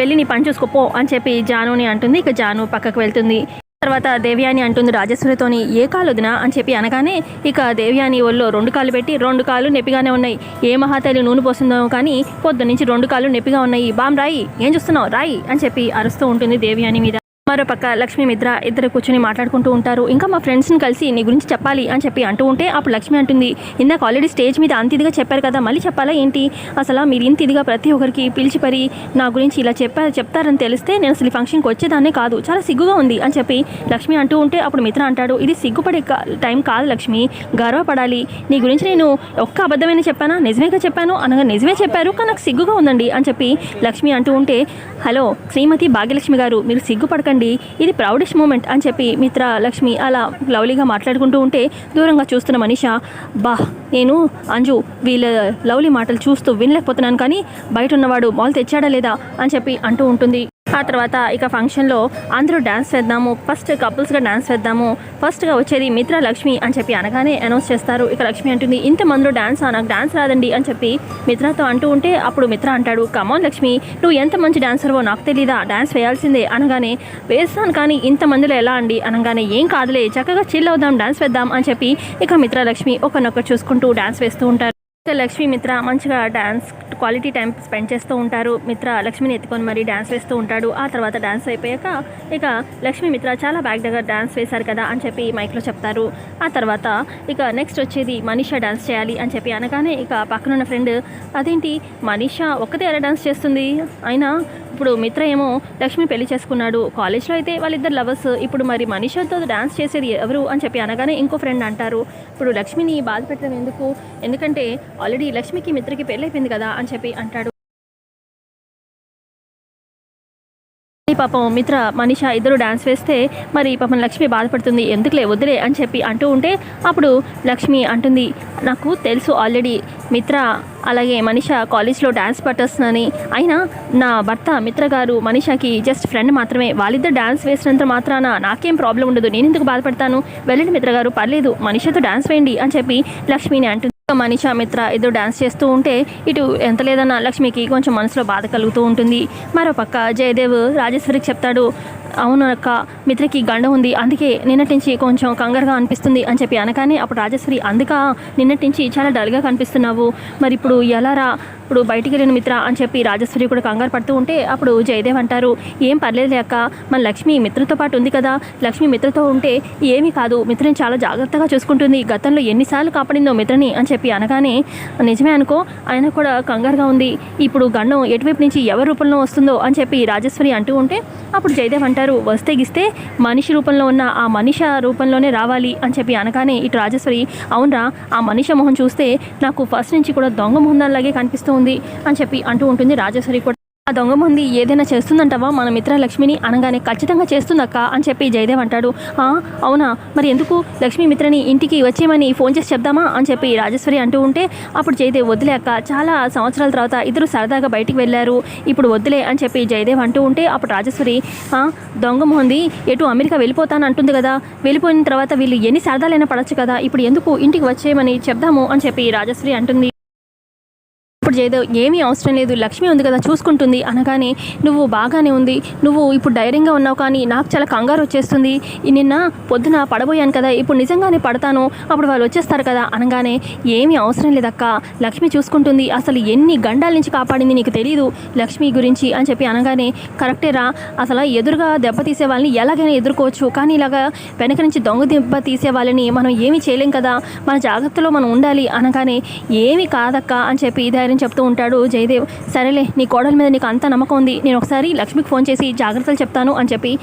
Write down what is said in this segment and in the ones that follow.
వెళ్ళి నీ పని చూసుకోపో అని చెప్పి జానుని అంటుంది. ఇక జాను పక్కకు వెళ్తుంది. తర్వాత దేవయాని అంటుంది రాజేశ్వరితోని ఏ కాలు వదినా అని చెప్పి అనగానే ఇక దేవయాని ఒళ్ళో 2 కాళ్ళు పెట్టి 2 కాళ్ళు నొప్పిగానే ఉన్నాయి. ఏ మహాతల్లి నూనె పోస్తుందో కానీ పొద్దు నుంచి 2 కాళ్ళు నొప్పిగా ఉన్నాయి. బామ్ రాయి, ఏం చూస్తున్నావు రాయి అని చెప్పి అరుస్తూ ఉంటుంది దేవయాని మీద. మరో పక్క లక్ష్మి మిత్ర ఇద్దరు కూర్చొని మాట్లాడుకుంటూ ఉంటారు. ఇంకా మా ఫ్రెండ్స్ని కలిసి నీ గురించి చెప్పాలి అని చెప్పి అంటూ ఉంటే అప్పుడు లక్ష్మి అంటుంది, ఇందాక ఆల్రెడీ స్టేజ్ మీద అంత ఇదిగా చెప్పారు కదా, మళ్ళీ చెప్పాలా ఏంటి? అసలు మీరు ఇంత ఇదిగా ప్రతి ఒక్కరికి పిలిచి పరి నా గురించి ఇలా చెప్తారని తెలిస్తే నేను అసలు ఈ ఫంక్షన్కి వచ్చేదాన్నే కాదు, చాలా సిగ్గుగా ఉంది అని చెప్పి లక్ష్మి అంటూ ఉంటే అప్పుడు మిత్ర అంటాడు, ఇది సిగ్గుపడే టైం కాదు లక్ష్మి, గర్వపడాలి. నీ గురించి నేను ఒక్క అబద్ధమైన చెప్పానా, నిజమేగా చెప్పాను అనగా నిజమే చెప్పారు కానీ నాకు సిగ్గుగా ఉందండి అని చెప్పి లక్ష్మి అంటూ ఉంటే, హలో శ్రీమతి భాగ్యలక్ష్మి గారు, మీరు సిగ్గుపడకండి, ఇది ప్రౌడెస్ట్ మూమెంట్ అని చెప్పి మిత్ర లక్ష్మి అలా లవ్లీగా మాట్లాడుకుంటూ ఉంటే దూరంగా చూస్తున్న మనీషా, బా నేను అంజు వీళ్ళ లవ్లీ మాటలు చూస్తూ వినలేకపోతున్నాను కానీ బయట ఉన్నవాడు మాల్ తెచ్చాడా లేదా అని చెప్పి అంటూ ఉంటుంది. ఆ తర్వాత ఇక ఫంక్షన్లో అందరూ డ్యాన్స్ వేద్దాము, ఫస్ట్ కపుల్స్గా డ్యాన్స్ వేద్దాము, ఫస్ట్గా వచ్చేది మిత్ర లక్ష్మి అని చెప్పి అనగానే అనౌన్స్ చేస్తారు. ఇక లక్ష్మి అంటుంది, ఇంతమందిలో డ్యాన్సా, నాకు డ్యాన్స్ రాదండి అని చెప్పి మిత్రతో అంటూ ఉంటే అప్పుడు మిత్ర అంటాడు, కమాన్ లక్ష్మి, నువ్వు ఎంత మంచి డాన్సర్వో నాకు తెలీదా, డ్యాన్స్ వేయాల్సిందే అనగానే వేస్తాను కానీ ఇంతమందిలో ఎలా అండి అనగానే ఏం కాదులే చక్కగా చిల్ అవుదాం డ్యాన్స్ వేద్దాం అని చెప్పి ఇక మిత్ర లక్ష్మి ఒకరినొకరు చూసుకుంటూ డ్యాన్స్ వేస్తూ ఉంటారు. ఇక లక్ష్మి మిత్ర మంచిగా డ్యాన్స్ క్వాలిటీ టైం స్పెండ్ చేస్తూ ఉంటారు. మిత్ర లక్ష్మిని ఎత్తుకొని మరీ డ్యాన్స్ వేస్తూ ఉంటాడు. ఆ తర్వాత డ్యాన్స్ అయిపోయాక ఇక లక్ష్మి మిత్ర చాలా బ్యాక్ దగ్గర డ్యాన్స్ వేశారు కదా అని చెప్పి మైక్లో చెప్తారు. ఆ తర్వాత ఇక నెక్స్ట్ వచ్చేది మనీషా డ్యాన్స్ చేయాలి అని చెప్పి అనగానే ఇక పక్కనున్న ఫ్రెండ్, అదేంటి మనీషా ఒక్కతే ఎలా డ్యాన్స్ చేస్తుంది, అయినా ఇప్పుడు మిత్ర ఏమో లక్ష్మి పెళ్లి చేసుకున్నాడు, కాలేజ్లో అయితే వాళ్ళిద్దరు లవర్స్, ఇప్పుడు మరి మనీషాతో డ్యాన్స్ చేసేది ఎవరు అని చెప్పి అనగానే ఇంకో ఫ్రెండ్ అంటారు, ఇప్పుడు లక్ష్మిని బాధ పెట్టడం ఎందుకు, ఎందుకంటే ఆల్రెడీ లక్ష్మికి మిత్రకి పెళ్ళి అయిపోయింది కదా అని చెప్పి అంటాడు. పాపం మిత్ర మనీషా ఇద్దరు డ్యాన్స్ వేస్తే మరి పాపం లక్ష్మి బాధపడుతుంది, ఎందుకులే వదిలే అని చెప్పి అంటూ ఉంటే అప్పుడు లక్ష్మి అంటుంది, నాకు తెలుసు ఆల్రెడీ మిత్ర అలాగే మనీషా కాలేజ్లో డ్యాన్స్ పట్టొస్తుందని, అయినా నా భర్త మిత్ర గారు మనీషాకి జస్ట్ ఫ్రెండ్ మాత్రమే, వాళ్ళిద్దరు డ్యాన్స్ వేసినంత మాత్రాన నాకేం ప్రాబ్లం ఉండదు, నేను ఎందుకు బాధపడతాను, వెళ్ళండి మిత్ర గారు పర్లేదు మనీషాతో డ్యాన్స్ వేయండి అని చెప్పి లక్ష్మిని అంటుంది. మనీషా మిత్ర ఇద్దరు డ్యాన్స్ చేస్తూ ఉంటే ఇటు ఎంత లేదన్నా లక్ష్మికి కొంచెం మనసులో బాధ కలుగుతూ ఉంటుంది. మరోపక్క జయదేవ్ రాజేశ్వరికి చెప్తాడు, అవును అక్క మిత్రకి గండ ఉంది, అందుకే నిన్నటి నుంచి కొంచెం కంగారుగా అనిపిస్తుంది అని చెప్పి అనగానే అప్పుడు రాజేశ్వరి, అందుక నిన్నటి నుంచి చాలా డల్గా కనిపిస్తున్నావు, మరి ఇప్పుడు ఎలా రా, ఇప్పుడు బయటికి వెళ్ళిన మిత్ర అని చెప్పి రాజేశ్వరి కూడా కంగారు పడుతూ ఉంటే అప్పుడు జయదేవ్ అంటారు, ఏం పర్లేదు అక్క, మన లక్ష్మి మిత్రతో పాటు ఉంది కదా, లక్ష్మి మిత్రతో ఉంటే ఏమీ కాదు, మిత్రని చాలా జాగ్రత్తగా చూసుకుంటుంది, గతంలో ఎన్నిసార్లు కాపాడిందో మిత్రని అని చెప్పి అనగానే నిజమే అనుకో, ఆయన కూడా కంగారుగా ఉంది, ఇప్పుడు గండం ఎటువైపు నుంచి ఎవరి రూపంలో వస్తుందో అని చెప్పి రాజేశ్వరి అంటూ ఉంటే అప్పుడు జయదేవ్ అంటారు, వస్తే గిస్తే మనిషి రూపంలో ఉన్న ఆ మనిష రూపంలోనే రావాలి అని చెప్పి అనగానే ఇటు రాజేశ్వరి, అవునరా ఆ మనిష మొహం చూస్తే నాకు ఫస్ట్ నుంచి కూడా దొంగ మొహంలాగే కనిపిస్తూ ఉంది అని చెప్పి అంటూ ఉంటుంది రాజేశ్వరి కూడా. ఆ దొంగ మంది ఏదైనా చేస్తుందంటావా మన మిత్ర లక్ష్మిని అనగానే ఖచ్చితంగా చేస్తుందక్క అని చెప్పి జయదేవ్ అంటాడు. అవునా, మరి ఎందుకు లక్ష్మి మిత్రని ఇంటికి వచ్చేయమని ఫోన్ చేసి చెప్దామా అని చెప్పి రాజేశ్వరి అంటూ ఉంటే అప్పుడు జయదేవ్, వద్దులే అక్క, చాలా సంవత్సరాల తర్వాత ఇద్దరు సరదాగా బయటికి వెళ్ళారు, ఇప్పుడు వద్దులే అని చెప్పి జయదేవ్ అంటూ ఉంటే అప్పుడు రాజేశ్వరి, దొంగ మొహంది ఎటు అమెరికా వెళ్ళిపోతాను అంటుంది కదా, వెళ్ళిపోయిన తర్వాత వీళ్ళు ఎన్ని సరదాలైనా పడచ్చు కదా, ఇప్పుడు ఎందుకు ఇంటికి వచ్చేయమని చెప్దాము అని చెప్పి రాజేశ్వరి అంటుంది. ఇప్పుడు జయదేవ్, ఏమీ అవసరం లేదు, లక్ష్మి ఉంది కదా చూసుకుంటుంది అనగానే, నువ్వు బాగానే ఉంది, నువ్వు ఇప్పుడు ధైర్యంగా ఉన్నావు కానీ నాకు చాలా కంగారు వచ్చేస్తుంది, నిన్న పొద్దున పడబోయాను కదా, ఇప్పుడు నిజంగానే పడతాను, అప్పుడు వాళ్ళు వచ్చేస్తారు కదా అనగానే, ఏమీ అవసరం లేదక్క, లక్ష్మి చూసుకుంటుంది, అసలు ఎన్ని గండాల నుంచి కాపాడింది నీకు తెలియదు లక్ష్మి గురించి అని చెప్పి అనగానే, కరెక్టేరా, అసలు ఎదురుగా దెబ్బ తీసే వాళ్ళని ఎలాగైనా ఎదుర్కోవచ్చు, కానీ ఇలాగా వెనక నుంచి దొంగ దెబ్బ తీసే వాళ్ళని మనం ఏమీ చేయలేం కదా, మన జాగ్రత్తలో మనం ఉండాలి అనగానే, ఏమీ కాదక్క అని చెప్పి ధైర్యం చెప్తూ ఉంటాడు జయదేవ్. సరేలే, నీ కోడల మీద నీకు అంత నమ్మకం ఉంది, నేను ఒకసారి లక్ష్మికి ఫోన్ చేసి జాగ్రత్తలు చెప్తాను అని చెప్పి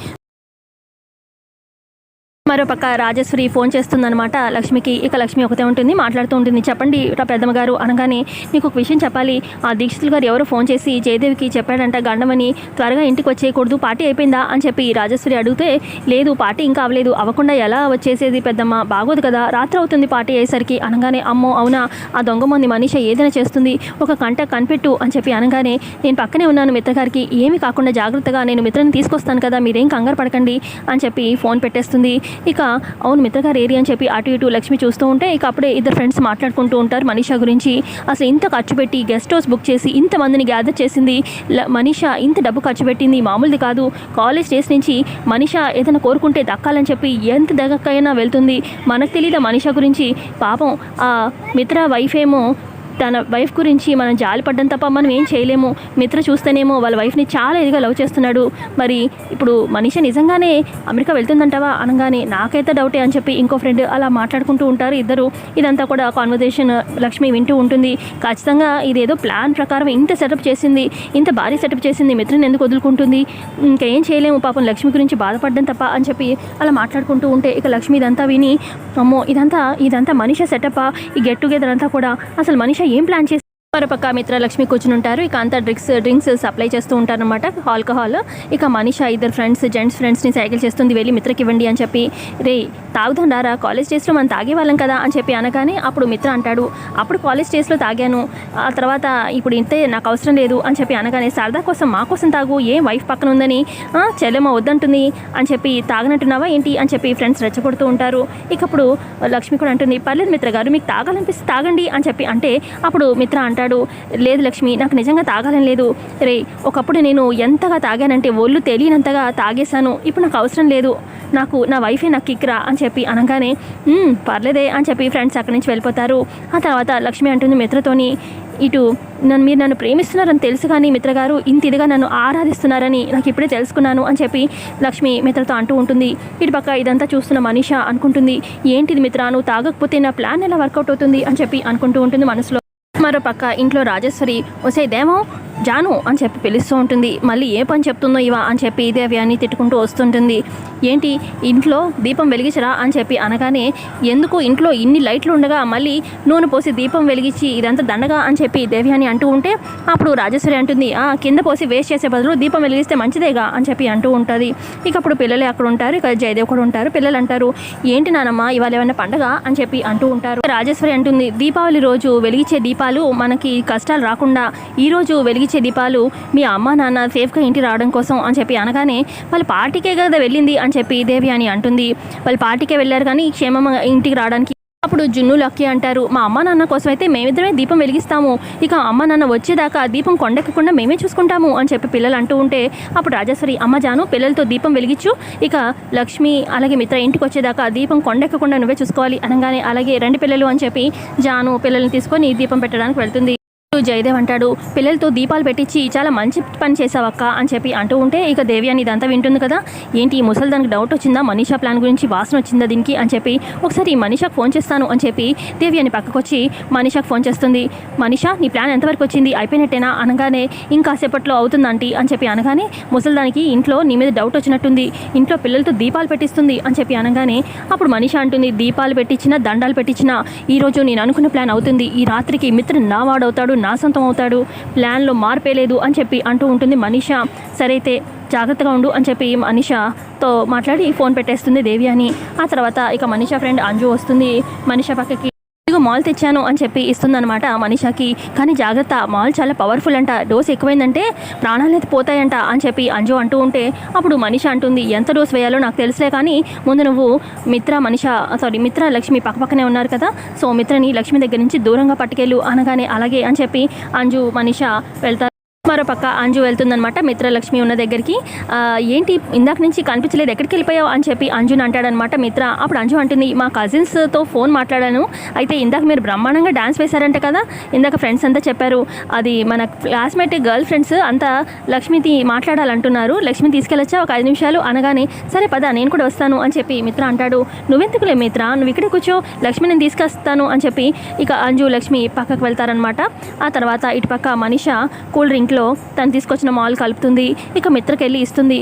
మరోపక్క రాజేశ్వరి ఫోన్ చేస్తుందనమాట లక్ష్మికి. ఇక లక్ష్మి ఒకతే ఉంటుంది, మాట్లాడుతూ ఉంటుంది. చెప్పండి పెద్దమ్మ గారు అనగానే, నీకు ఒక విషయం చెప్పాలి, ఆ దీక్షితులు గారు ఎవరో ఫోన్ చేసి జయదేవికి చెప్పాడంట గండమని, త్వరగా ఇంటికి వచ్చేయకూడదు, పార్టీ అయిపోయిందా అని చెప్పి రాజేశ్వరి అడిగితే, లేదు పార్టీ ఇంకా అవ్వలేదు, అవ్వకుండా ఎలా వచ్చేసేది పెద్దమ్మ, బాగోదు కదా, రాత్రి అవుతుంది పార్టీ అయ్యేసరికి అనగానే, అమ్మో అవునా, ఆ దొంగ మంది మనిష ఏదైనా చేస్తుంది, ఒక కంట కనిపెట్టు అని చెప్పి అనగానే, నేను పక్కనే ఉన్నాను మిత్రగారికి, ఏమీ కాకుండా జాగ్రత్తగా నేను మిత్రని తీసుకొస్తాను కదా, మీరేం కంగారు పడకండి అని చెప్పి ఫోన్ పెట్టేస్తుంది. ఇక అవును మిత్ర గారు ఏరి అని చెప్పి అటు ఇటు లక్ష్మి చూస్తూ ఉంటే ఇక అప్పుడే ఇద్దరు ఫ్రెండ్స్ మాట్లాడుకుంటూ ఉంటారు మనీషా గురించి. అసలు ఇంత ఖర్చు పెట్టి గెస్ట్ హౌస్ బుక్ చేసి ఇంతమందిని గ్యాదర్ చేసింది మనీషా, ఇంత డబ్బు ఖర్చు పెట్టింది మామూలుది కాదు. కాలేజ్ డేస్ నుంచి మనీషా ఏదైనా కోరుకుంటే దక్కాలని చెప్పి ఎంత దగ్గరకైనా వెళ్తుంది. మనకు తెలియదా మనీషా గురించి? పాపం ఆ మిత్ర వైఫ్ ఏమో తన వైఫ్ గురించి మనం జాలి పడ్డం తప్ప మనం ఏం చేయలేము. మిత్ర చూస్తేనేమో వాళ్ళ వైఫ్ని చాలా ఇదిగా లవ్ చేస్తున్నాడు. మరి ఇప్పుడు మనీషా నిజంగానే అమెరికా వెళ్తుందంటావా అనగానే నాకైతే డౌటే అని చెప్పి ఇంకో ఫ్రెండ్ అలా మాట్లాడుకుంటూ ఉంటారు ఇద్దరు. ఇదంతా కూడా కాన్వర్జేషన్ లక్ష్మి వింటూ ఉంటుంది. ఖచ్చితంగా ఇదేదో ప్లాన్ ప్రకారం ఇంత సెటప్ చేసింది, ఇంత భారీ సెటప్ చేసింది, మిత్రని ఎందుకు వదులుకుంటుంది? ఇంకేం చేయలేము పాపం లక్ష్మి గురించి బాధపడ్డం తప్ప అని చెప్పి అలా మాట్లాడుకుంటూ ఉంటే ఇక లక్ష్మి ఇదంతా విని అమ్మో ఇదంతా మనీషా సెటప్పా, ఈ గెట్ టుగెదర్ అంతా కూడా అసలు మనీషా ఏం ప్లాన్ చేసి. మరోపక్క మిత్ర లక్ష్మి కూర్చుని ఉంటారు. ఇక అంతా డ్రింక్స్ సప్లై చేస్తూ ఉంటారు అనమాట, ఆల్కహాల్. ఇక మనీషా ఇద్దరు జెంట్స్ ఫ్రెండ్స్ని సైకిల్ చేస్తుంది, వెళ్ళి మిత్రకి ఇవ్వండి అని చెప్పి. రే తాగుదాం రా, కాలేజ్ డేస్లో మనం తాగేవాళ్ళం కదా అని చెప్పి అనగానే అప్పుడు మిత్ర అంటాడు అప్పుడు కాలేజ్ డేస్లో తాగాను, ఆ తర్వాత ఇప్పుడు ఇంతే నాకు అవసరం లేదు అని చెప్పి అనగానే సరదా కోసం మా కోసం తాగు, ఏం వైఫ్ పక్కన ఉందని చెల్లెమ్మ వద్దంటుంది అని చెప్పి తాగనట్టున్నావా ఏంటి అని చెప్పి ఫ్రెండ్స్ రెచ్చగొడుతూ ఉంటారు. ఇక అప్పుడు లక్ష్మి కూడా అంటుంది పర్లేదు మిత్ర గారు మీకు తాగాలనిపిస్తే తాగండి అని చెప్పి అంటే అప్పుడు మిత్ర అంటాడు లేదు లక్ష్మి నాకు నిజంగా తాగాలని లేదు. రే ఒకప్పుడు నేను ఎంతగా తాగానంటే ఒళ్ళు తెలియనంతగా తాగేశాను, ఇప్పుడు నాకు అవసరం లేదు, నాకు నా వైఫే నాకు కిక్రా అని చెప్పి అనగానే పర్లేదే అని చెప్పి ఫ్రెండ్స్ అక్కడి నుంచి వెళ్ళిపోతారు. ఆ తర్వాత లక్ష్మి అంటుంది మిత్రతోని ఇటు మీరు నన్ను ప్రేమిస్తున్నారని తెలుసు కానీ మిత్ర గారు ఇంత ఇదిగా నన్ను ఆరాధిస్తున్నారని నాకు ఇప్పుడే తెలుసుకున్నాను అని చెప్పి లక్ష్మి మిత్రతో అంటూ ఉంటుంది. ఇటు పక్క ఇదంతా చూస్తున్న మనీషా అనుకుంటుంది ఏంటిది మిత్ర నువ్వు తాగకపోతే నా ప్లాన్ ఎలా వర్కౌట్ అవుతుంది అని చెప్పి అనుకుంటూ ఉంటుంది మనసులో. మరో పక్క ఇంట్లో రాజేశ్వరి వసేదేమో జాను అని చెప్పి పిలుస్తూ ఉంటుంది. మళ్ళీ ఏ పని చెప్తుందో ఇవా అని చెప్పి దేవి అని తిట్టుకుంటూ వస్తుంటుంది. ఏంటి ఇంట్లో దీపం వెలిగించరా అని చెప్పి అనగానే ఎందుకు ఇంట్లో ఇన్ని లైట్లు ఉండగా మళ్ళీ నూనె పోసి దీపం వెలిగించి ఇదంతా దండగా అని చెప్పి దేవి అని అంటూ ఉంటే అప్పుడు రాజేశ్వరి అంటుంది కింద పోసి వేస్ట్ చేసే బదులు దీపం వెలిగిస్తే మంచిదేగా అని చెప్పి అంటూ ఉంటుంది. ఇక అప్పుడు పిల్లలే అక్కడ ఉంటారు, ఇక జయదేవ్ కూడా ఉంటారు. పిల్లలు అంటారు ఏంటి నానమ్మ ఇవాళ ఏమన్నా పండగ అని చెప్పి అంటూ ఉంటారు. రాజేశ్వరి అంటుంది దీపావళి రోజు వెలిగించే దీపాలు మనకి కష్టాలు రాకుండా ఈ రోజు వెలిగించే దీపాలు మీ అమ్మ నాన్న సేఫ్గా ఇంటికి రావడం కోసం అని చెప్పి అనగానే వాళ్ళు పార్టీకే కదా వెళ్ళింది అని చెప్పి దేవి అని అంటుంది. వాళ్ళు పార్టీకే వెళ్ళారు కానీ క్షేమంగా ఇంటికి రావడానికి. అప్పుడు జున్ను లక్కీ అంటారు మా అమ్మ నాన్న కోసం అయితే మేమిద్దరమే దీపం వెలిగిస్తాము, ఇక అమ్మ నాన్న వచ్చేదాకా దీపం కొండెక్కకుండా మేమే చూసుకుంటాము అని చెప్పి పిల్లలు అంటూ ఉంటే అప్పుడు రాజేశ్వరి అమ్మ జాను పిల్లలతో దీపం వెలిగించు, ఇక లక్ష్మి అలాగే మిత్ర ఇంటికి వచ్చేదాకా దీపం కొండెక్కకుండా నువ్వే చూసుకోవాలి అనగానే అలాగే రెండు పిల్లలు అని చెప్పి జాను పిల్లల్ని తీసుకొని దీపం పెట్టడానికి వెళ్తుంది. జయదేవ్ అంటాడు పిల్లలతో దీపాలు పెట్టించి చాలా మంచి పని చేసావక్క అని చెప్పి అంటూ ఉంటే ఇక దేవి అని ఇదంతా వింటుంది కదా ఏంటి ఈ ముసలి దానికి డౌట్ వచ్చిందా మనీషా ప్లాన్ గురించి వాసన వచ్చిందా దీనికి అని చెప్పి ఒకసారి మనీషాకు ఫోన్ చేస్తాను అని చెప్పి దేవి అని పక్కకు వచ్చి మనీషాకు ఫోన్ చేస్తుంది. మనీషా నీ ప్లాన్ ఎంతవరకు వచ్చింది అయిపోయినట్టేనా అనగానే ఇంకాసేపట్లో అవుతుందంటీ అని చెప్పి అనగానే ముసలిదానికి ఇంట్లో నీ మీద డౌట్ వచ్చినట్టుంది, ఇంట్లో పిల్లలతో దీపాలు పెట్టిస్తుంది అని చెప్పి అనగానే అప్పుడు మనీషా అంటుంది దీపాలు పెట్టించినా దండాలు పెట్టించినా ఈరోజు నేను అనుకున్న ప్లాన్ అవుతుంది, ఈ రాత్రికి మిత్రుడు నా వాడవుతాడు నా సొంతం అవుతాడు, ప్లాన్లో మార్పే లేదు అని చెప్పి అంటూ ఉంటుంది మనీషా. సరైతే జాగ్రత్తగా ఉండు అని చెప్పి మనీషాతో మాట్లాడి ఫోన్ పెట్టేస్తుంది దేవి అని. ఆ తర్వాత ఇక మనీషా ఫ్రెండ్ అంజు వస్తుంది మనీషా పక్కకి. ఇదిగో మాల్ తెచ్చాను అని చెప్పి ఇస్తుందన్నమాట మనీషాకి. కానీ జాగ్రత్త మాల్ చాలా పవర్ఫుల్ అంట, డోస్ ఎక్కువైందంటే ప్రాణాలు అయితే పోతాయంట అని చెప్పి అంజు అంటూ ఉంటే అప్పుడు మనీషా అంటుంది ఎంత డోస్ వేయాలో నాకు తెలుసులే కానీ ముందు నువ్వు మిత్ర లక్ష్మి పక్కపక్కనే ఉన్నారు కదా సో మిత్రని లక్ష్మి దగ్గర నుంచి దూరంగా పట్టుకెళ్ళు అనగానే అలాగే అని చెప్పి అంజు మనీషా వెళ్తారు. మరోపక్క అంజు వెళ్తుందనమాట మిత్రలక్ష్మి ఉన్న దగ్గరికి. ఏంటి ఇందాక నుంచి కనిపించలేదు ఎక్కడికి వెళ్ళిపోయావు అని చెప్పి అంజుని అంటాడనమాట మిత్ర. అప్పుడు అంజు అంటుంది మా కజిన్స్తో ఫోన్ మాట్లాడాను, అయితే ఇందాక మీరు బ్రహ్మాండంగా డాన్స్ వేశారంట కదా, ఇందాక ఫ్రెండ్స్ అంతా చెప్పారు, అది మన క్లాస్మేట్ గర్ల్ ఫ్రెండ్స్ అంతా లక్ష్మిని మాట్లాడాలంటున్నారు, లక్ష్మిని తీసుకెళ్ళొచ్చా ఒక 5 నిమిషాలు అనగానే సరే పద నేను కూడా వస్తాను అని చెప్పి మిత్ర అంటాడు. నువ్వెందుకులే మిత్ర నువ్వు ఇక్కడే కూర్చో లక్ష్మి నేను తీసుకొస్తాను అని చెప్పి ఇక అంజు లక్ష్మి పక్కకు వెళ్తారనమాట. ఆ తర్వాత ఇటు పక్క మనీషా కూల్ డ్రింక్లో తను తీసుకొచ్చిన మాల్ కలుపుతుంది, ఇక మిత్రకి వెళ్ళి ఇస్తుంది.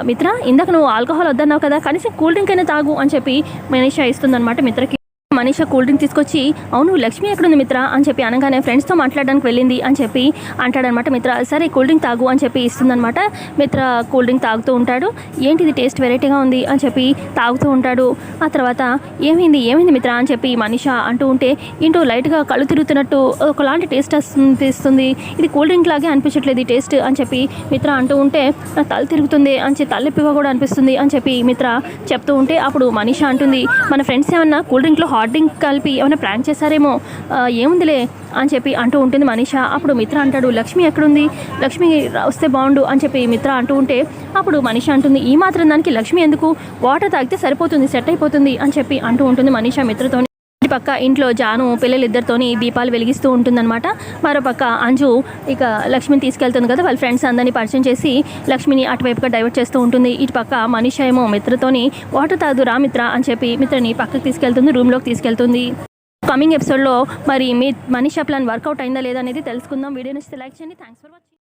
మిత్ర ఇందాక నువ్వు ఆల్కహాల్ వద్దన్నావు కదా కనీసం కూల్ డ్రింక్ అయినా తాగు అని చెప్పి మనీషా ఇస్తుంది అనమాట మిత్రకి. మనీషా కూల్ డ్రింక్ తీసుకొచ్చి అవును లక్ష్మి ఎక్కడుంది మిత్ర అని చెప్పి అనగానే ఫ్రెండ్స్తో మాట్లాడడానికి వెళ్ళింది అని చెప్పి అంటాడనమాట. మిత్ర సరే కూల్ డ్రింక్ తాగు అని చెప్పి ఇస్తుందనమాట. మిత్ర కూల్ డ్రింక్ తాగుతూ ఉంటాడు. ఏంటిది టేస్ట్ వెరైటీగా ఉంది అని చెప్పి తాగుతూ ఉంటాడు. ఆ తర్వాత ఏమైంది మిత్ర అని చెప్పి మనీషా అంటూ ఉంటే ఏంటో లైట్గా కళ్ళు తిరుగుతున్నట్టు ఒకలాంటి టేస్ట్ అనిపిస్తుంది, ఇది కూల్ డ్రింక్ లాగే అనిపించట్లేదు ఈ టేస్ట్ అని చెప్పి మిత్ర అంటూ ఉంటే నాకు తల తిరుగుతుంది అని చెప్పి తలెప్పిగా కూడా అనిపిస్తుంది అని చెప్పి మిత్ర చెప్తూ ఉంటే అప్పుడు మనీషా అంటుంది మన ఫ్రెండ్స్ ఏమన్నా కూల్ డ్రింక్లో హాట్ డ్రింక్ కలిపి ఏమైనా ప్రాంక్ చేశారేమో, ఏముందిలే అని చెప్పి అంటూ ఉంటుంది మనీషా. అప్పుడు మిత్ర అంటాడు లక్ష్మి ఎక్కడుంది, లక్ష్మి వస్తే బాగుండు అని చెప్పి మిత్ర అంటూ ఉంటే అప్పుడు మనీషా అంటుంది ఈ మాత్రం దానికి లక్ష్మి ఎందుకు, వాటర్ తాగితే సరిపోతుంది సెట్ అయిపోతుంది అని చెప్పి అంటూ ఉంటుంది మనీషా మిత్రతోని. పక్క ఇంట్లో జాను పిల్లలిద్దరితోని దీపాలు వెలిగిస్తూ ఉంటుందన్నమాట. మరోపక్క అంజు ఇక లక్ష్మిని తీసుకెళ్తుంది కదా, వాళ్ళ ఫ్రెండ్స్ అందరినీ పరిచయం చేసి లక్ష్మిని అటువైపుగా డైవర్ట్ చేస్తూ ఉంటుంది. ఇటు పక్క మనీషా ఏమో మిత్రతోని వాటర్ తాగు రా మిత్ర అని చెప్పి మిత్రని పక్కకు తీసుకెళ్తుంది, రూమ్లోకి తీసుకెళ్తుంది. కమింగ్ ఎపిసోడ్లో మరి మీ మనీషా ప్లాన్ వర్కౌట్ అయిందా లేదా అనేది తెలుసుకుందాం. వీడియో నచ్చితే లైక్ చేయండి. Thanks for watching.